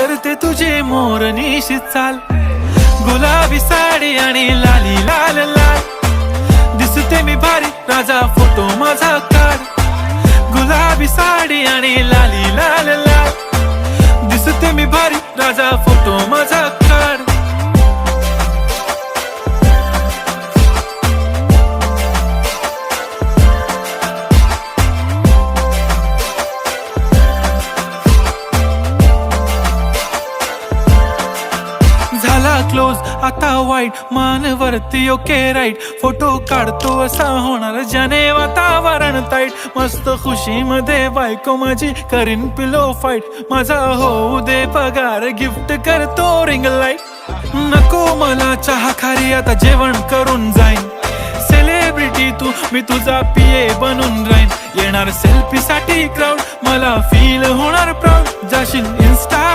करते तुझे मोरनीशी चाल, गुलाबी साडी आणि लाली लाल लाल, दिसते मी भारी राजा फोटो माझा काढ, गुलाबी साडी आणि लाली लाल लाल, दिसते मी भारी राजा फोटो माझा काढ. झाला क्लोज आता वाईट, मानवरती ओके राईट, फोटो काढतो असा होणार ज्याने वातावरण ताईट, मस्त खुशी मध्ये बायको माझी करीन पिलो फाईट, माझा होऊ दे पगार गिफ्ट करतो रिंग लाईट, नको मला चहा खारी आता जेवण करून जाईन, सेलिब्रिटी तू मी तुझा पिये बनून राहीन, येणार सेल्फी साठी क्राऊड मला फील होणार प्राऊड, जाशील इन्स्टा